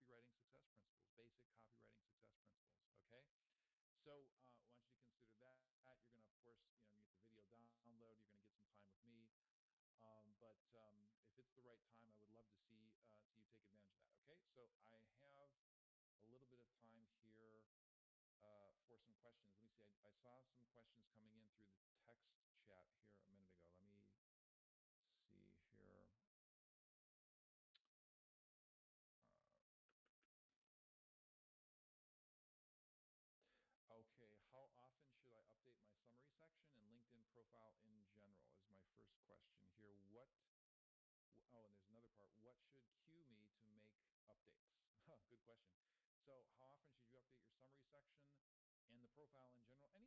good copywriting success principles, basic copywriting success principles. Okay. So I want you to consider that. You're going to, of course, you get the video download. You're going to get some time with me. But if it's the right time, I would love to see you take advantage of that. Okay. So I have a little bit of time here for some questions. Let me see. I saw some questions coming in through the text chat here a minute ago. Let me see here. Okay, how often should I update my summary section and LinkedIn profile in general is my first question here. And there's another part. What should cue me to make updates? Good question. So how often should you update your summary section and the profile in general?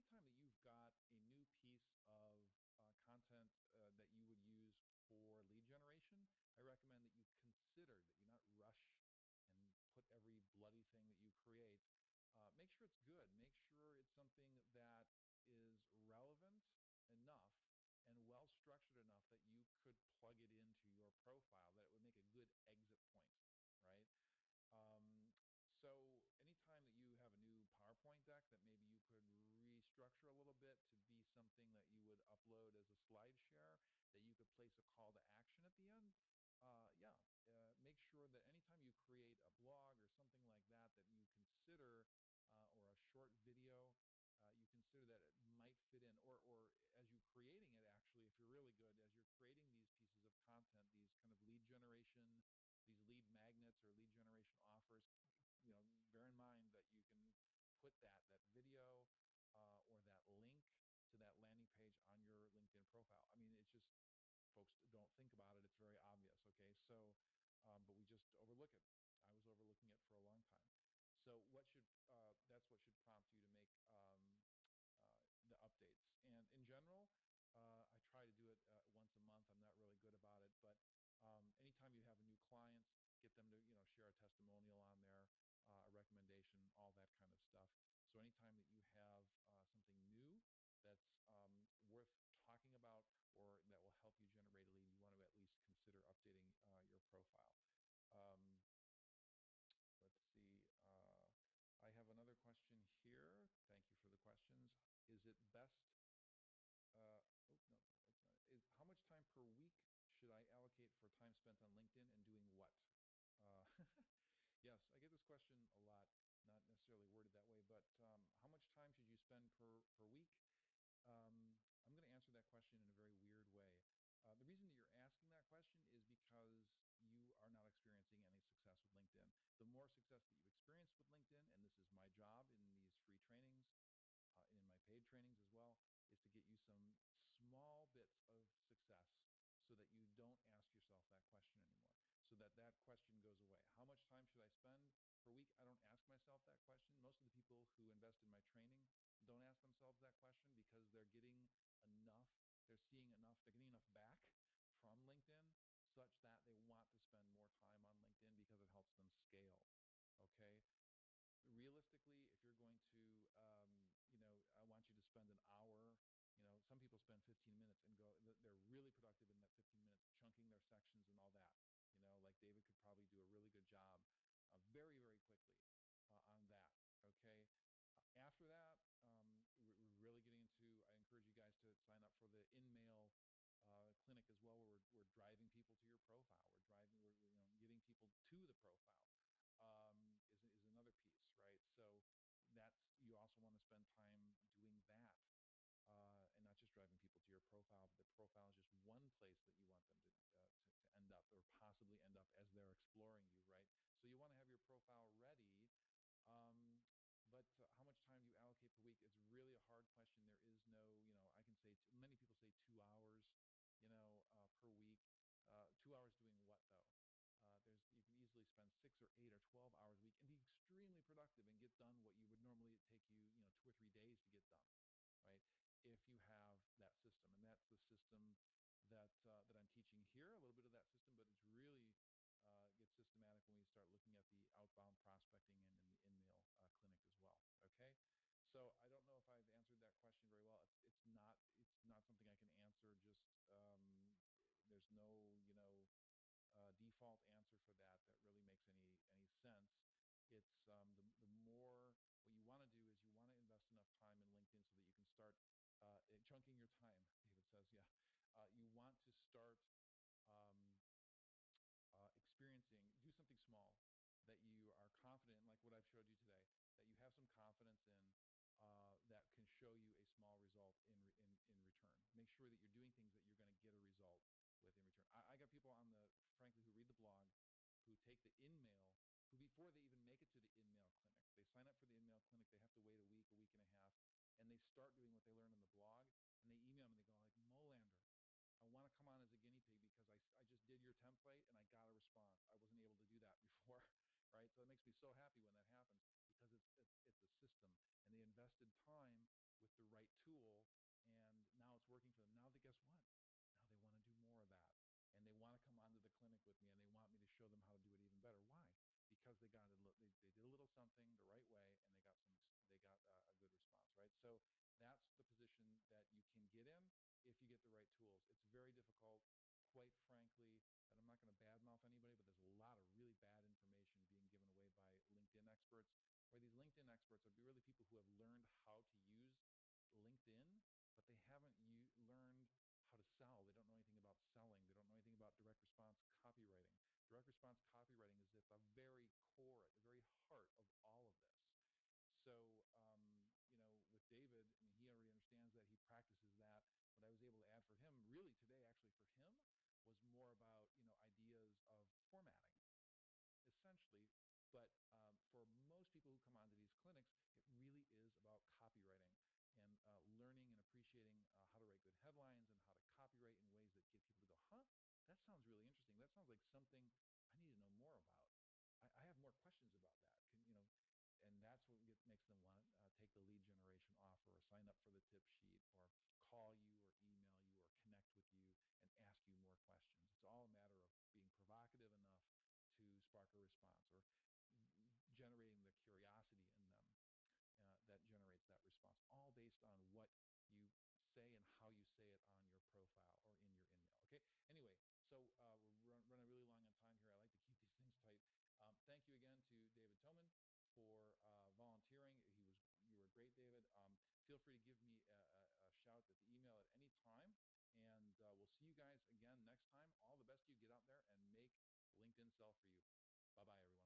Anytime that you've got a new piece of content that you would use for lead generation, I recommend that you consider, that you not rush and put every bloody thing that you create. Make sure it's good. Make sure it's something that is relevant enough and well structured enough that you could plug it into your profile, that it would make a good exit point, right? So anytime that you have a new PowerPoint deck that maybe you could restructure a little bit to be something that you would upload as a slide share, that you could place a call to action at the end, make sure that anytime you create a blog or something like that, that you consider, or a short video, you consider that it might fit in, or as you're creating it, actually, if you're really good, as you're creating these pieces of content, these kind of lead generation, these lead magnets or lead generation offers, bear in mind that you can put that video or that link to that landing page on your LinkedIn profile. I mean, it's just, folks don't think about it. It's very obvious. Okay. So, but we just overlook it. I was overlooking it for a long time. So that's what should prompt you to make the updates. And in general, I try to do it once a month. I'm not really good about it, but anytime you have a new client, get them to share a testimonial on there, a recommendation, all that kind of stuff. So anytime that you have something new that's worth talking about or that will help you generate a lead, you want to at least consider updating your profile. Let's see. I have another question here. Thank you for the questions. Is it best? Oh, no, that's not it. How much time per week should I allocate for time spent on LinkedIn and doing what? Yes, I get this question a lot. not necessarily worded that way, but how much time should you spend per week? I'm going to answer that question in a very weird way. The reason that you're asking that question is because you are not experiencing any success with LinkedIn. The more success that you experience with LinkedIn, and this is my job in these free trainings, and in my paid trainings as well, is to get you some small bits of success so that you don't ask yourself that question anymore, so that that question goes away. How much time should I spend per week? I don't ask myself that question. Most of the people who invest in my training don't ask themselves that question because they're getting enough, they're seeing enough, they're getting enough back from LinkedIn such that they want to spend more time on LinkedIn because it helps them scale. Okay. Realistically, if you're going to, I want you to spend an hour. Some people spend 15 minutes and go, they're really productive in that 15 minutes, chunking their sections and all that. Like David could probably do a really good job very, very quickly on that. Okay. After that, we're really getting into, I encourage you guys to sign up for the InMail clinic as well, where we're driving people to your profile. We're getting people to the profile is another piece, right? So you also want to spend time doing that. And not just driving people to your profile, but the profile is just one place that you want them to end up, or possibly end up as they're exploring you, right? So you want to have your profile ready. But how much time do you allocate per week? It's really a hard question. There is no, I can say, many people say 2 hours, per week. 2 hours doing what though? You can easily spend 6 or 8 or 12 hours a week and be extremely productive and get done what you would normally take you, 2 or 3 days to get done, right? If you have that system, and that's the system that I'm teaching here, a little bit of that system, but it's really gets systematic when we start looking at the outbound prospecting and in the InMail clinic as well. Okay, so I don't know if I've answered that question very well. It's not something I can answer. Just there's no default answer for that really makes any sense. It's the more, what you want to do is you want to invest enough time in LinkedIn so that you can start chunking your time. David says, yeah. You want to start um, experiencing, do something small that you are confident in, like what I've showed you today, that you have some confidence in, that can show you a small result in return. Make sure that you're doing things that you're going to get a result with in return. I got people frankly, who read the blog, who take the InMail, who before they even make it to the InMail clinic, they sign up for the InMail clinic, they have to wait a week and a half, and they start doing what they learned in the blog, and they email me and they go like, Molander, I want to come on as a guinea pig because I just did your template and I got a response. I wasn't able to do that before, right? So it makes me so happy when that happens because it's a system, and they invested time with the right tool, and now it's working for them. Now guess what? Now they want to do more of that, and they want to come onto the clinic with me, and they want me to show them how to do it even better. Why? Because they did a little something the right way, and they got a good response, right? So that's the position that you can get in if you get the right tools. It's very difficult, quite frankly, and I'm not going to badmouth anybody, but there's a lot of really bad information being given away by LinkedIn experts, where these LinkedIn experts are really people who have learned how to use LinkedIn, but they haven't learned how to sell. They don't know anything about selling. They don't know anything about direct response copywriting. Direct response copywriting is at the very core, at the very heart of all of this. So, with David, I mean, he already understands that. He practices that. What I was able to add for him, really today, actually for him, was more about, ideas of formatting, essentially. But for most people who come onto these clinics, it really is about copywriting and learning and appreciating how to write good headlines and how to copywrite in ways that get people to go, huh, that sounds really interesting. That sounds like something I need to know more about. I have more questions about that. And that's what makes them want to take the lead generation offer, or sign up for the tip sheet, or call you or email you or connect with you and ask you more questions. It's all a matter of being provocative enough to spark a response, or generating the curiosity in them that generates that response, all based on what you say and how you say it on your profile or in your InMail. Okay. Anyway, so we're running really long on time here. I like to keep these things tight. Thank you again to David Toman for volunteering. You were great, David. Feel free to give me a shout at the email at any time, and we'll see you guys again next time. All the best to you. Get out there and make LinkedIn sell for you. Bye-bye, everyone.